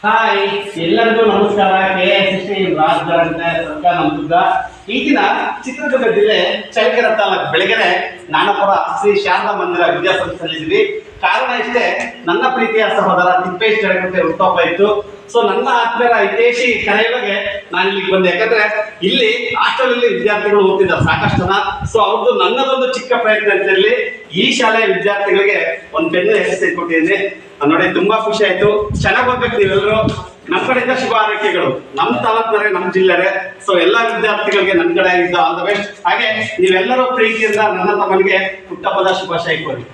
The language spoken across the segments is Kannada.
ಹಾಯ್, ಎಲ್ಲರಿಗೂ ನಮಸ್ಕಾರ. KISST ರಾಜಧರಣೆ ಸರ್ಕಾರ ನಮದುರ್ಗ. ಈ ದಿನ ಚಿತ್ರದುರ್ಗ ಜಿಲ್ಲೆ ಚಳ್ಳಕೆರೆ ತಾಲೂಕು ಬೆಳಗೆರೆ ನಾನಪುರ ಶ್ರೀ ಶಾರದಾ ಮಂದಿರ ವಿದ್ಯಾಸಂಸ್ಥೆಯಲ್ಲಿದ್ದೀವಿ. ಕಾರಣ ಇಷ್ಟೇ, ನನ್ನ ಪ್ರೀತಿಯ ಸಹೋದರ ತಿಪ್ಪೇಶ್ ಜಡಗಟ್ಟೆ ಹುಟ್ಟುಹಬ್ಬ ಇತ್ತು. ಸೊ ನನ್ನ ಆತ್ಮೀಯರ ಹಿತೈಷಿ ಕರೆಯೊಳಗೆ ನಾನು ಇಲ್ಲಿಗೆ ಬಂದೆ. ಯಾಕಂದ್ರೆ ಇಲ್ಲಿ ಹಾಸ್ಟೆಲ್ ಅಲ್ಲಿ ವಿದ್ಯಾರ್ಥಿಗಳು ಓದ್ತಿದ್ದಾರೆ ಸಾಕಷ್ಟು ಜನ. ಸೊ ಅವ್ರದ್ದು ನನ್ನದೊಂದು ಚಿಕ್ಕ ಪ್ರಯತ್ನ ಅಂತೇಳಿ ಈ ಶಾಲೆಯ ವಿದ್ಯಾರ್ಥಿಗಳಿಗೆ ಒಂದು ಪೆನ್ ಹೆಸರು ಕೊಟ್ಟಿದ್ದೀನಿ. ನೋಡಿ, ತುಂಬಾ ಖುಷಿ ಆಯ್ತು. ಚೆನ್ನಾಗಿ ಓದ್ಬೇಕು ನೀವೆಲ್ಲರೂ. ನಮ್ಮ ಕಡೆಯಿಂದ ಶುಭ ಹಾರೈಕೆಗಳು. ನಮ್ಮ ತಾಲೂಕಿನವರೇ, ನಮ್ಮ ಜಿಲ್ಲೆರೆ. ಸೊ ಎಲ್ಲಾ ವಿದ್ಯಾರ್ಥಿಗಳಿಗೆ ನನ್ನ ಕಡೆ ಆಗಿದ್ದು ಆಲ್ ದ ಬೆಸ್ಟ್. ಹಾಗೆ ನೀವೆಲ್ಲರೂ ಪ್ರೀತಿಯಿಂದ ನನ್ನ ತಮ್ಮನಿಗೆ ಹುಟ್ಟುಹಬ್ಬದ ಶುಭಾಶಯ ಕೋರಿ.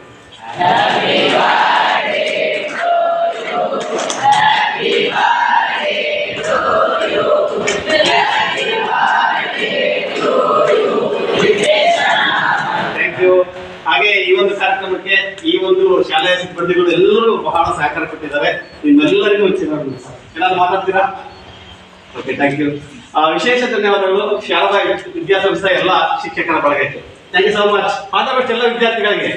Thank you. ಹಾಗೆ ಈ ಒಂದು ಕಾರ್ಯಕ್ರಮಕ್ಕೆ ಈ ಒಂದು ಶಾಲೆಯ ಸಿಬ್ಬಂದಿಗಳು ಎಲ್ಲರೂ ಬಹಳ ಸಹಕಾರ ಕೊಟ್ಟಿದ್ದಾರೆ. ನಿಮ್ಮೆಲ್ಲರಿಗೂ ಏನಾದ್ರು ಮಾತಾಡ್ತೀರಾ? Okay, thank you. ವಿಶೇಷ ಧನ್ಯವಾದಗಳು ಶಾರದಾ ವಿದ್ಯಾಸಂಸ್ಥೆ ಎಲ್ಲ ಶಿಕ್ಷಕರ ಬಳಗಕ್ಕೆ. Thank you so much. ಮಾತಾಡ್ಬೇಕು ಎಲ್ಲ ವಿದ್ಯಾರ್ಥಿಗಳಿಗೆ.